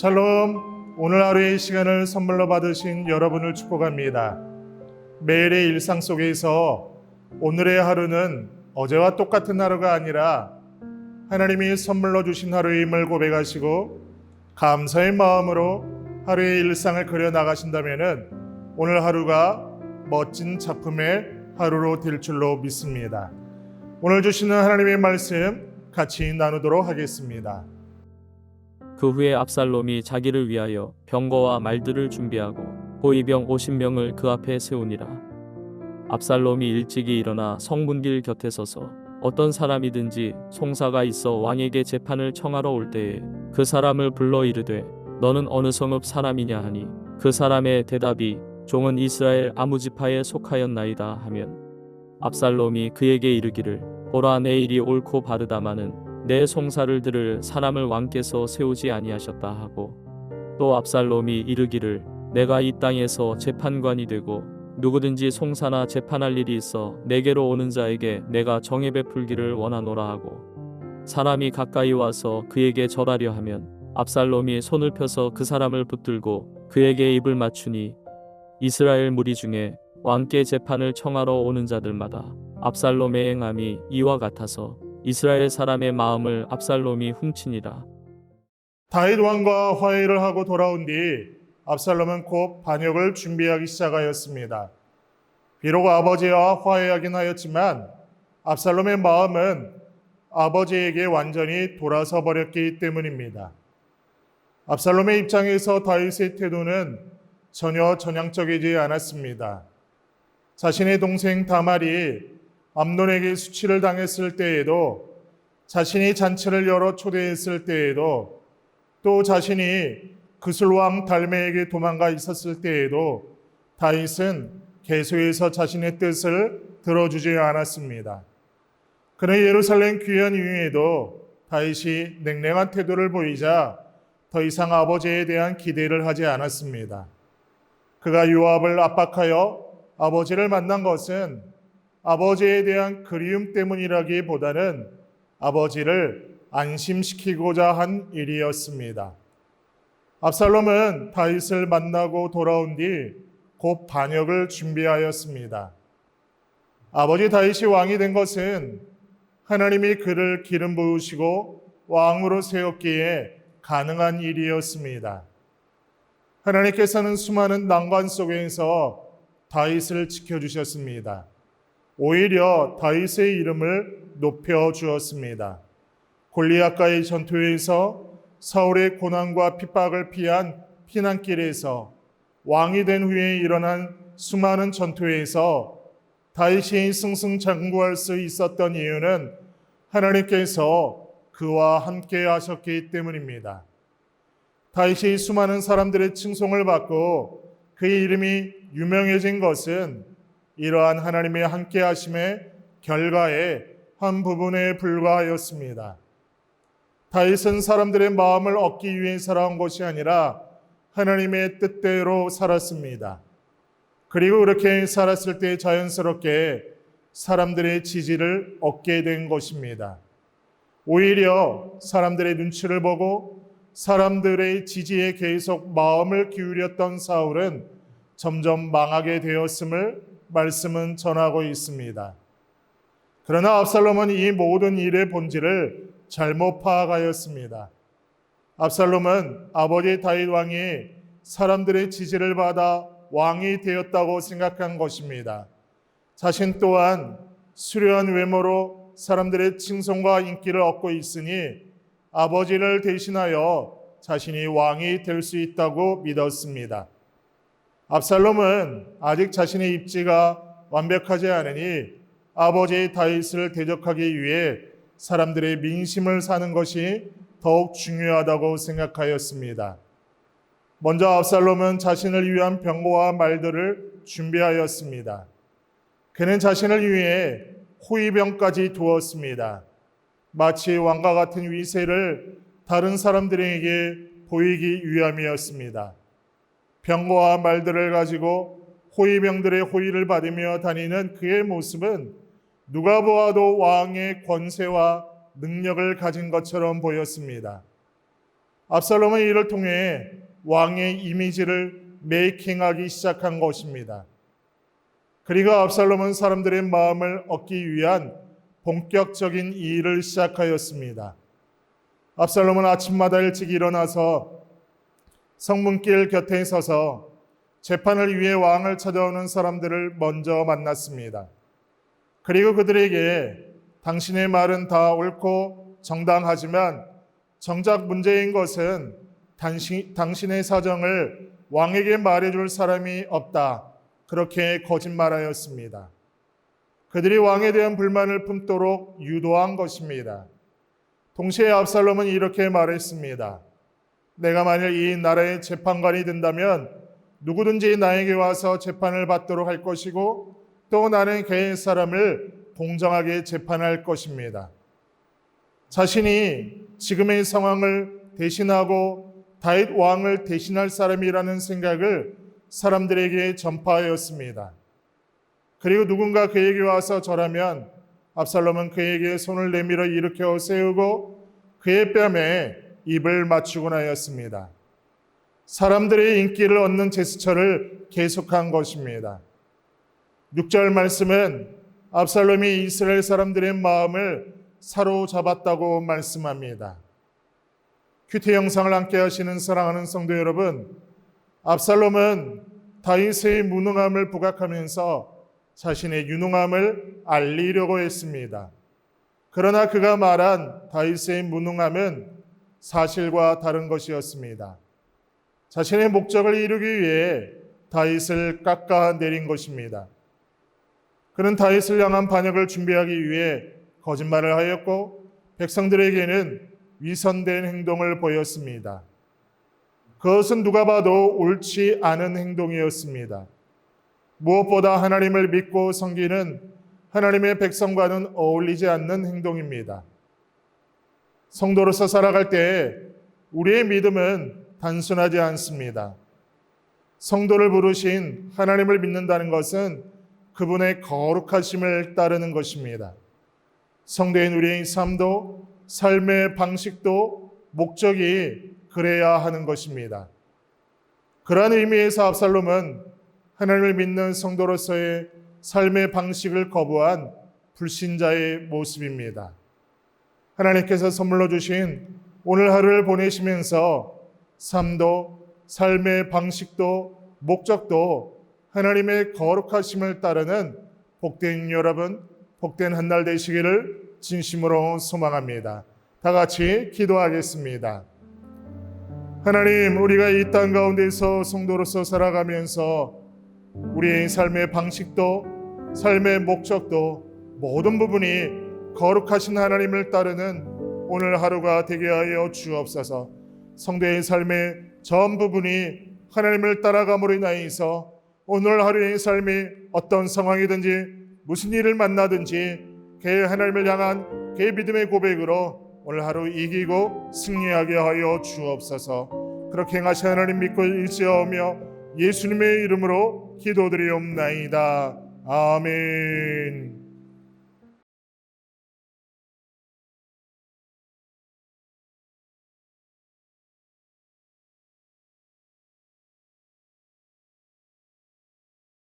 샬롬. 오늘 하루의 시간을 선물로 받으신 여러분을 축복합니다. 매일의 일상 속에서 오늘의 하루는 어제와 똑같은 하루가 아니라 하나님이 선물로 주신 하루임을 고백하시고 감사의 마음으로 하루의 일상을 그려 나가신다면 오늘 하루가 멋진 작품의 하루로 될 줄로 믿습니다. 오늘 주시는 하나님의 말씀 같이 나누도록 하겠습니다. 그 후에 압살롬이 자기를 위하여 병거와 말들을 준비하고 호위병 50명을 그 앞에 세우니라. 압살롬이 일찍이 일어나 성문길 곁에 서서 어떤 사람이든지 송사가 있어 왕에게 재판을 청하러 올 때에 그 사람을 불러 이르되 너는 어느 성읍 사람이냐 하니 그 사람의 대답이 종은 이스라엘 아무 지파에 속하였나이다 하면 압살롬이 그에게 이르기를 보라 내 일이 옳고 바르다마는 내 송사를 들을 사람을 왕께서 세우지 아니하셨다 하고 또 압살롬이 이르기를 내가 이 땅에서 재판관이 되고 누구든지 송사나 재판할 일이 있어 내게로 오는 자에게 내가 정해 베풀기를 원하노라 하고 사람이 가까이 와서 그에게 절하려 하면 압살롬이 손을 펴서 그 사람을 붙들고 그에게 입을 맞추니 이스라엘 무리 중에 왕께 재판을 청하러 오는 자들마다 압살롬의 행함이 이와 같아서 이스라엘 사람의 마음을 압살롬이 훔치니라. 다윗 왕과 화해를 하고 돌아온 뒤 압살롬은 곧 반역을 준비하기 시작하였습니다. 비록 아버지와 화해하긴 하였지만 압살롬의 마음은 아버지에게 완전히 돌아서 버렸기 때문입니다. 압살롬의 입장에서 다윗의 태도는 전혀 전향적이지 않았습니다. 자신의 동생 다말이 암논에게 수치를 당했을 때에도, 자신이 잔치를 열어 초대했을 때에도, 또 자신이 그술왕 달메에게 도망가 있었을 때에도 다윗은 계속해서 자신의 뜻을 들어주지 않았습니다. 그는 예루살렘 귀환 이후에도 다윗이 냉랭한 태도를 보이자 더 이상 아버지에 대한 기대를 하지 않았습니다. 그가 요압을 압박하여 아버지를 만난 것은 아버지에 대한 그리움 때문이라기보다는 아버지를 안심시키고자 한 일이었습니다. 압살롬은 다윗을 만나고 돌아온 뒤 곧 반역을 준비하였습니다. 아버지 다윗이 왕이 된 것은 하나님이 그를 기름 부으시고 왕으로 세웠기에 가능한 일이었습니다. 하나님께서는 수많은 난관 속에서 다윗을 지켜주셨습니다. 오히려 다윗의 이름을 높여주었습니다. 골리앗과의 전투에서 사울의 고난과 핍박을 피한 피난길에서 왕이 된 후에 일어난 수많은 전투에서 다윗이 승승장구할 수 있었던 이유는 하나님께서 그와 함께 하셨기 때문입니다. 다윗이 수많은 사람들의 칭송을 받고 그의 이름이 유명해진 것은 이러한 하나님의 함께 하심의 결과의 한 부분에 불과하였습니다. 다윗은 사람들의 마음을 얻기 위해 살아온 것이 아니라 하나님의 뜻대로 살았습니다. 그리고 그렇게 살았을 때 자연스럽게 사람들의 지지를 얻게 된 것입니다. 오히려 사람들의 눈치를 보고 사람들의 지지에 계속 마음을 기울였던 사울은 점점 망하게 되었음을 말씀은 전하고 있습니다. 그러나 압살롬은 이 모든 일의 본질을 잘못 파악하였습니다. 압살롬은 아버지 다윗 왕이 사람들의 지지를 받아 왕이 되었다고 생각한 것입니다. 자신 또한 수려한 외모로 사람들의 칭송과 인기를 얻고 있으니 아버지를 대신하여 자신이 왕이 될 수 있다고 믿었습니다. 압살롬은 아직 자신의 입지가 완벽하지 않으니 아버지 다윗을 대적하기 위해 사람들의 민심을 사는 것이 더욱 중요하다고 생각하였습니다. 먼저 압살롬은 자신을 위한 병거와 말들을 준비하였습니다. 그는 자신을 위해 호위병까지 두었습니다. 마치 왕과 같은 위세를 다른 사람들에게 보이기 위함이었습니다. 병거와 말들을 가지고 호위병들의 호위를 받으며 다니는 그의 모습은 누가 보아도 왕의 권세와 능력을 가진 것처럼 보였습니다. 압살롬은 이를 통해 왕의 이미지를 메이킹하기 시작한 것입니다. 그리고 압살롬은 사람들의 마음을 얻기 위한 본격적인 일을 시작하였습니다. 압살롬은 아침마다 일찍 일어나서 성문길 곁에 서서 재판을 위해 왕을 찾아오는 사람들을 먼저 만났습니다. 그리고 그들에게 당신의 말은 다 옳고 정당하지만 정작 문제인 것은 당신의 사정을 왕에게 말해줄 사람이 없다. 그렇게 거짓말하였습니다. 그들이 왕에 대한 불만을 품도록 유도한 것입니다. 동시에 압살롬은 이렇게 말했습니다. 내가 만일 이 나라의 재판관이 된다면 누구든지 나에게 와서 재판을 받도록 할 것이고 또 나는 그의 사람을 공정하게 재판할 것입니다. 자신이 지금의 상황을 대신하고 다윗 왕을 대신할 사람이라는 생각을 사람들에게 전파하였습니다. 그리고 누군가 그에게 와서 절하면 압살롬은 그에게 손을 내밀어 일으켜 세우고 그의 뺨에 입을 맞추곤 하였습니다. 사람들의 인기를 얻는 제스처를 계속한 것입니다. 6절 말씀은 압살롬이 이스라엘 사람들의 마음을 사로잡았다고 말씀합니다. 큐티 영상을 함께 하시는 사랑하는 성도 여러분, 압살롬은 다윗의 무능함을 부각하면서 자신의 유능함을 알리려고 했습니다. 그러나 그가 말한 다윗의 무능함은 사실과 다른 것이었습니다. 자신의 목적을 이루기 위해 다윗을 깎아내린 것입니다. 그는 다윗을 향한 반역을 준비하기 위해 거짓말을 하였고 백성들에게는 위선된 행동을 보였습니다. 그것은 누가 봐도 옳지 않은 행동이었습니다. 무엇보다 하나님을 믿고 섬기는 하나님의 백성과는 어울리지 않는 행동입니다. 성도로서 살아갈 때 우리의 믿음은 단순하지 않습니다. 성도를 부르신 하나님을 믿는다는 것은 그분의 거룩하심을 따르는 것입니다. 성도인 우리의 삶도 삶의 방식도 목적이 그래야 하는 것입니다. 그러한 의미에서 압살롬은 하나님을 믿는 성도로서의 삶의 방식을 거부한 불신자의 모습입니다. 하나님께서 선물로 주신 오늘 하루를 보내시면서 삶도 삶의 방식도 목적도 하나님의 거룩하심을 따르는 복된 여러분, 복된 한 날 되시기를 진심으로 소망합니다. 다 같이 기도하겠습니다. 하나님, 우리가 이 땅 가운데서 성도로서 살아가면서 우리의 삶의 방식도 삶의 목적도 모든 부분이 거룩하신 하나님을 따르는 오늘 하루가 되게 하여 주옵소서. 성도의 삶의 전 부분이 하나님을 따라감으로 인하여서 오늘 하루의 삶이 어떤 상황이든지 무슨 일을 만나든지 그의 하나님을 향한 그의 믿음의 고백으로 오늘 하루 이기고 승리하게 하여 주옵소서. 그렇게 행하시 하나님 믿고 일지하며 예수님의 이름으로 기도드리옵나이다. 아멘.